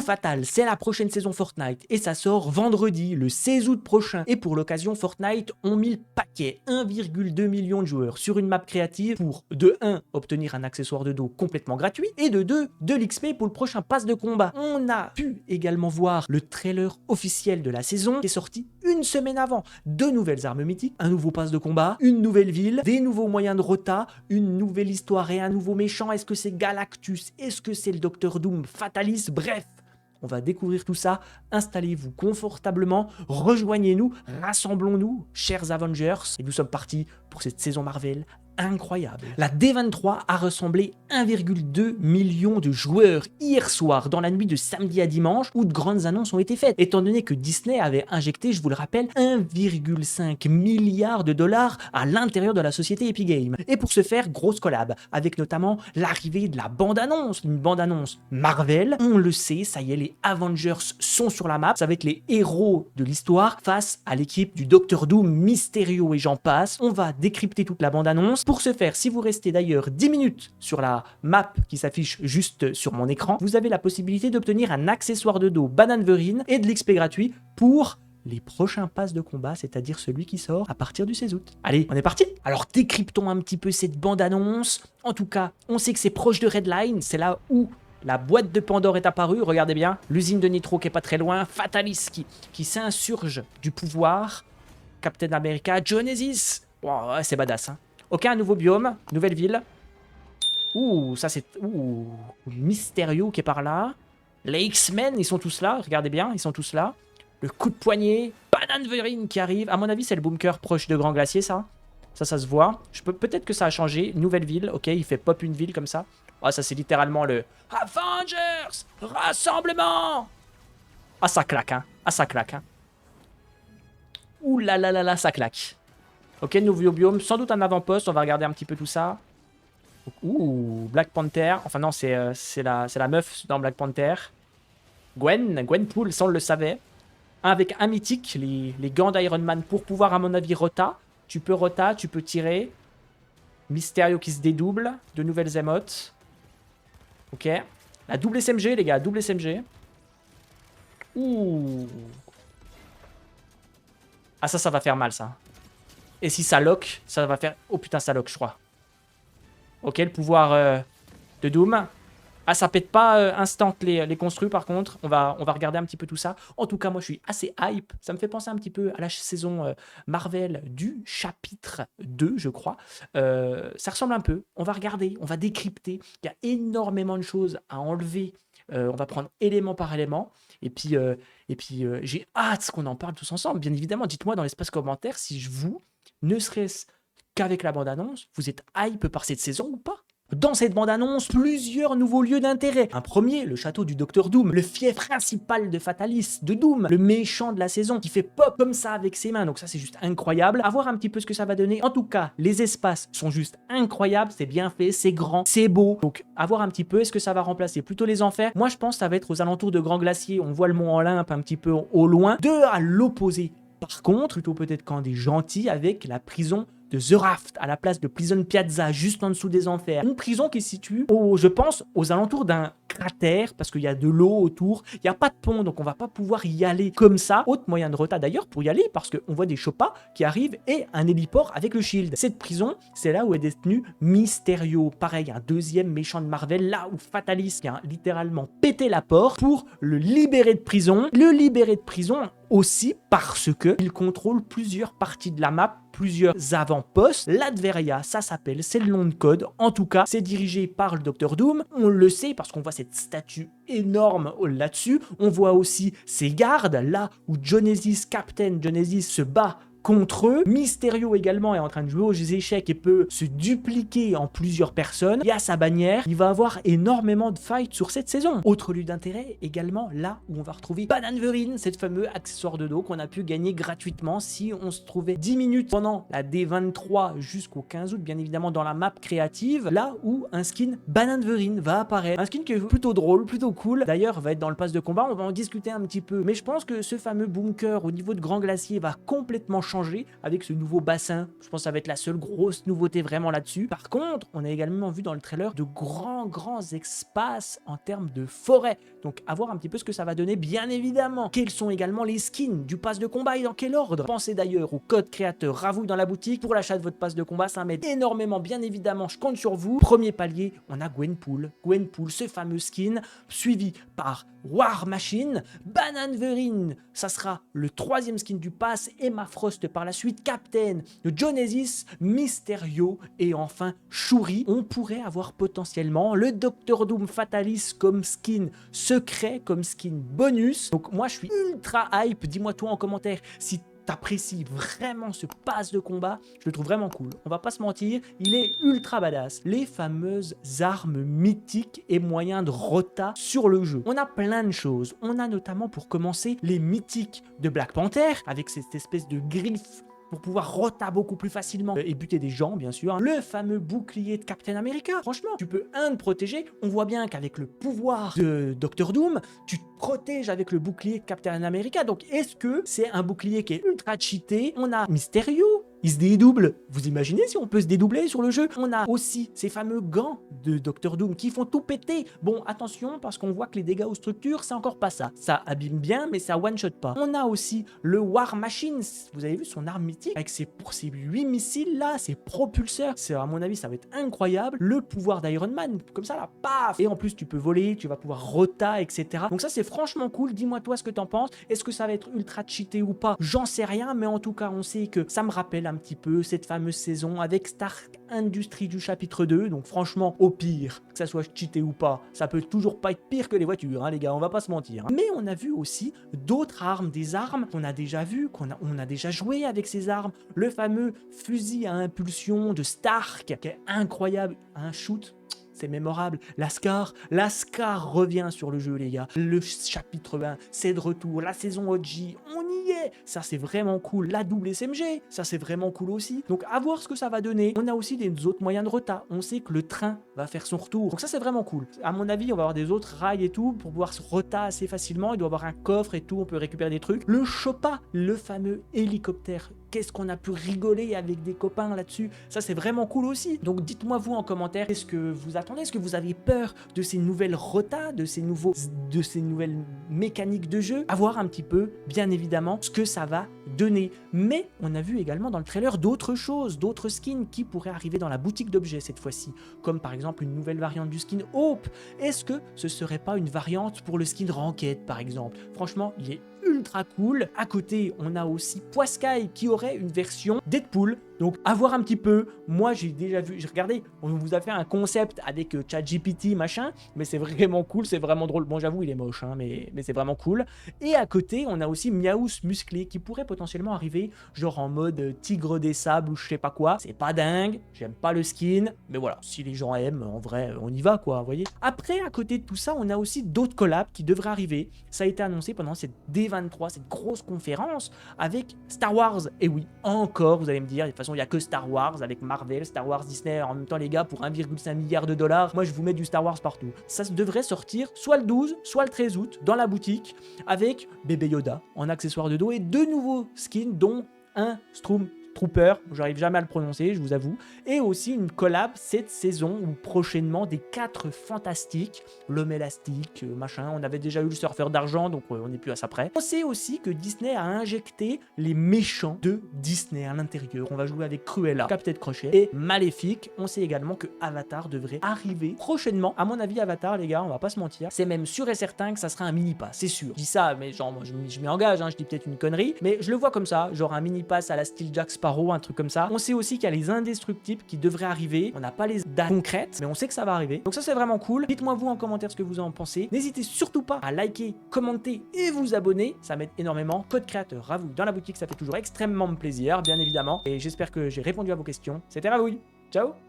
Fatal, c'est la prochaine saison Fortnite et ça sort vendredi, le 16 août prochain. Et pour l'occasion, Fortnite ont mis le paquet, 1,2 million de joueurs sur une map créative pour, de 1, obtenir un accessoire de dos complètement gratuit et de 2, de l'XP pour le prochain pass de combat. On a pu également voir le trailer officiel de la saison qui est sorti une semaine avant. 2 nouvelles armes mythiques, un nouveau pass de combat, une nouvelle ville, des nouveaux moyens de rota, une nouvelle histoire et un nouveau méchant. Est-ce que c'est Galactus? Est-ce que c'est le Docteur Doom Fatalis? Bref, on va découvrir tout ça. Installez-vous confortablement, rejoignez-nous, rassemblons-nous, chers Avengers. Et nous sommes partis pour cette saison Marvel incroyable. La D23 a rassemblé 1,2 million de joueurs hier soir, dans la nuit de samedi à dimanche, où de grandes annonces ont été faites, étant donné que Disney avait injecté, je vous le rappelle, 1,5 milliard de dollars à l'intérieur de la société Epic Games. Et pour ce faire, grosse collab, avec notamment l'arrivée de la bande-annonce, une bande-annonce Marvel. On le sait, ça y est, les Avengers sont sur la map, ça va être les héros de l'histoire face à l'équipe du Docteur Doom, Mysterio et j'en passe. On va décrypter toute la bande-annonce. Pour ce faire, si vous restez d'ailleurs 10 minutes sur la map qui s'affiche juste sur mon écran, vous avez la possibilité d'obtenir un accessoire de dos Bananverine et de l'XP gratuit pour les prochains passes de combat, c'est-à-dire celui qui sort à partir du 16 août. Allez, on est parti? Alors décryptons un petit peu cette bande-annonce. En tout cas, on sait que c'est proche de Redline, c'est là où la boîte de Pandore est apparue, regardez bien. L'usine de Nitro qui est pas très loin, Fatalis qui s'insurge du pouvoir, Captain America, Genesis. Wow, c'est badass, hein. Ok, un nouveau biome, nouvelle ville. Ouh, ça c'est... Ouh, Mysterio qui est par là. Les X-Men, ils sont tous là, regardez bien, ils sont tous là. Le coup de poignet, Bananverine qui arrive. À mon avis, c'est le bunker proche de Grand Glacier, ça. Ça se voit. Peut-être que ça a changé. Nouvelle ville, ok, il fait pop une ville comme ça. Ah, ça c'est littéralement le Avengers Rassemblement. Ah, ça claque, hein. Ah, ça claque, hein. Ouh là là là là, ça claque. Ok, nouveau biome, sans doute un avant-poste, on va regarder un petit peu tout ça. Ouh, Black Panther, enfin non, c'est la meuf dans Black Panther. Gwenpool, ça on le savait. Avec un mythique, les gants d'Iron Man pour pouvoir, à mon avis, rota. Tu peux tirer. Mysterio qui se dédouble, de nouvelles émotes. Ok, la double SMG les gars, double SMG. Ouh. Ah ça va faire mal ça. Et si ça lock, ça va faire... Oh putain, ça lock, je crois. Ok, le pouvoir de Doom. Ah, ça pète pas instant les construits, par contre. On va regarder un petit peu tout ça. En tout cas, moi, je suis assez hype. Ça me fait penser un petit peu à la saison Marvel du chapitre 2, je crois. Ça ressemble un peu. On va regarder, on va décrypter. Il y a énormément de choses à enlever. On va prendre élément par élément. Et puis j'ai hâte qu'on en parle tous ensemble. Bien évidemment, dites-moi dans l'espace commentaire si vous... ne serait-ce qu'avec la bande-annonce, vous êtes hype par cette saison ou pas? Dans cette bande-annonce, plusieurs nouveaux lieux d'intérêt. Un premier, le château du Docteur Doom, le fief principal de Fatalis, de Doom, le méchant de la saison, qui fait pop comme ça avec ses mains. Donc ça, c'est juste incroyable. À voir un petit peu ce que ça va donner. En tout cas, les espaces sont juste incroyables. C'est bien fait, c'est grand, c'est beau. Donc, à voir un petit peu, est-ce que ça va remplacer plutôt les enfers? Moi, je pense que ça va être aux alentours de Grand Glacier. On voit le mont Olympe un petit peu au loin. À l'opposé. Par contre, plutôt peut-être quand des gentils avec la prison de The Raft, à la place de Prison Piazza, juste en dessous des enfers. Une prison qui se situe, je pense, aux alentours d'un cratère, parce qu'il y a de l'eau autour, il n'y a pas de pont, donc on va pas pouvoir y aller comme ça. Autre moyen de retard d'ailleurs pour y aller, parce qu'on voit des chopas qui arrivent et un héliport avec le shield. Cette prison, c'est là où est détenu Mysterio. Pareil, un deuxième méchant de Marvel, là où Fatalis a littéralement pété la porte pour le libérer de prison. Le libérer de prison aussi parce que il contrôle plusieurs parties de la map, plusieurs avant-postes. L'Adveria, ça s'appelle, c'est le nom de code. En tout cas, c'est dirigé par le Docteur Doom. On le sait parce qu'on voit cette statue énorme là-dessus. On voit aussi ses gardes, là où Captain Genesis se bat contre eux. Mysterio également est en train de jouer aux échecs et peut se dupliquer en plusieurs personnes. Et à sa bannière, il va avoir énormément de fights sur cette saison. Autre lieu d'intérêt également, là où on va retrouver Bananverine, cette fameux accessoire de dos qu'on a pu gagner gratuitement si on se trouvait 10 minutes pendant la D23 jusqu'au 15 août, bien évidemment dans la map créative, là où un skin Bananverine va apparaître. Un skin qui est plutôt drôle, plutôt cool. D'ailleurs, va être dans le pass de combat, on va en discuter un petit peu. Mais je pense que ce fameux bunker au niveau de Grand Glacier va complètement changer changer avec ce nouveau bassin. Je pense que ça va être la seule grosse nouveauté vraiment là-dessus. Par contre, on a également vu dans le trailer de grands espaces en termes de forêt. Donc à voir un petit peu ce que ça va donner, bien évidemment. Quels sont également les skins du pass de combat et dans quel ordre? Pensez d'ailleurs au code créateur Ravouille dans la boutique pour l'achat de votre pass de combat, ça m'aide énormément, bien évidemment, je compte sur vous. Premier palier, on a Gwenpool, ce fameux skin, suivi par War Machine, Bananverine, ça sera le troisième skin du pass, Emma Frost par la suite, Captain, Genesis, Mysterio et enfin Shuri. On pourrait avoir potentiellement le Dr Doom Fatalis comme skin secret, comme skin bonus. Donc moi je suis ultra hype, dis-moi toi en commentaire si t'apprécies vraiment ce pass de combat, je le trouve vraiment cool. On va pas se mentir, il est ultra badass. Les fameuses armes mythiques et moyens de rota sur le jeu. On a plein de choses. On a notamment pour commencer les mythiques de Black Panther avec cette espèce de griffe pour pouvoir rota beaucoup plus facilement et buter des gens, bien sûr. Le fameux bouclier de Captain America. Franchement, tu peux te protéger. On voit bien qu'avec le pouvoir de Dr Doom, tu te protèges avec le bouclier de Captain America. Donc, est-ce que c'est un bouclier qui est ultra cheaté? On a Mysterio. Il se dédouble. Vous imaginez si on peut se dédoubler sur le jeu? On a aussi ces fameux gants de Dr Doom qui font tout péter. Bon, attention, parce qu'on voit que les dégâts aux structures, c'est encore pas ça. Ça abîme bien, mais ça one-shot pas. On a aussi le War Machine. Vous avez vu son arme mythique avec ces 8 missiles là, ces propulseurs. C'est, à mon avis, ça va être incroyable. Le pouvoir d'Iron Man, comme ça là, paf. Et en plus, tu peux voler, tu vas pouvoir rota, etc. Donc ça, c'est franchement cool. Dis-moi toi ce que t'en penses. Est-ce que ça va être ultra cheaté ou pas? J'en sais rien, mais en tout cas, on sait que ça me rappelle un petit peu cette fameuse saison avec Stark Industries du chapitre 2. Donc franchement, au pire, que ça soit cheaté ou pas, ça peut toujours pas être pire que les voitures, hein, les gars, on va pas se mentir. Mais on a vu aussi d'autres armes, des armes qu'on a déjà vues, on a déjà joué avec ces armes. Le fameux fusil à impulsion de Stark, qui est incroyable, un shoot. C'est mémorable. Lascar revient sur le jeu, les gars. Le chapitre 1, c'est de retour. La saison OG, on y est. Ça, c'est vraiment cool. La double SMG, ça, c'est vraiment cool aussi. Donc, à voir ce que ça va donner. On a aussi des autres moyens de rota. On sait que le train va faire son retour. Donc, ça, c'est vraiment cool. À mon avis, on va avoir des autres rails et tout pour pouvoir se rota assez facilement. Il doit y avoir un coffre et tout. On peut récupérer des trucs. Le Choppa, le fameux hélicoptère. Qu'est-ce qu'on a pu rigoler avec des copains là-dessus. Ça, c'est vraiment cool aussi. Donc, dites-moi vous en commentaire, est-ce que vous attendez, est-ce que vous avez peur de ces nouvelles rotas, de ces nouvelles mécaniques de jeu? À voir un petit peu, bien évidemment, ce que ça va donner. Mais on a vu également dans le trailer d'autres choses, d'autres skins qui pourraient arriver dans la boutique d'objets cette fois-ci, comme par exemple une nouvelle variante du skin Hope. Est-ce que ce serait pas une variante pour le skin Ranked, par exemple? Franchement, il est ultra cool. À côté, on a aussi Poiscaille qui aurait une version Deadpool. Donc, à voir un petit peu. Moi, j'ai déjà vu, j'ai regardé, on vous a fait un concept avec ChatGPT, machin, mais c'est vraiment cool, c'est vraiment drôle. Bon, j'avoue, il est moche, hein, mais c'est vraiment cool. Et à côté, on a aussi Miaous musclé qui pourrait potentiellement arriver, genre en mode tigre des sables ou je sais pas quoi. C'est pas dingue, j'aime pas le skin, mais voilà, si les gens aiment, en vrai, on y va, quoi, vous voyez. Après, à côté de tout ça, on a aussi d'autres collabs qui devraient arriver. Ça a été annoncé pendant cette D23, cette grosse conférence avec Star Wars. Et oui, encore, vous allez me dire, de toute façon, il n'y a que Star Wars avec Marvel, Star Wars, Disney. En même temps, les gars, pour 1,5 milliard de dollars, moi, je vous mets du Star Wars partout. Ça devrait sortir soit le 12, soit le 13 août dans la boutique avec bébé Yoda en accessoire de dos et 2 nouveaux skins, dont un Stormtrooper, j'arrive jamais à le prononcer, je vous avoue, et aussi une collab cette saison ou prochainement des 4 fantastiques, l'homme élastique, machin. On avait déjà eu le surfeur d'argent, donc on n'est plus à ça près. On sait aussi que Disney a injecté les méchants de Disney à l'intérieur. On va jouer avec Cruella, Captain Crochet et Maléfique. On sait également que Avatar devrait arriver prochainement. À mon avis, Avatar, les gars, on va pas se mentir, c'est même sûr et certain que ça sera un mini-pass, c'est sûr. Je dis ça, mais genre, moi, je m'y engage, hein, je dis peut-être une connerie, mais je le vois comme ça, genre un mini-pass à la style Jack Sparrow, un truc comme ça. On sait aussi qu'il y a les indestructibles qui devraient arriver. On n'a pas les dates concrètes, mais on sait que ça va arriver. Donc ça, c'est vraiment cool. Dites-moi vous en commentaire ce que vous en pensez. N'hésitez surtout pas à liker, commenter et vous abonner. Ça m'aide énormément. Code créateur Ravouille dans la boutique, ça fait toujours extrêmement plaisir, bien évidemment. Et j'espère que j'ai répondu à vos questions. C'était Ravouille. Ciao!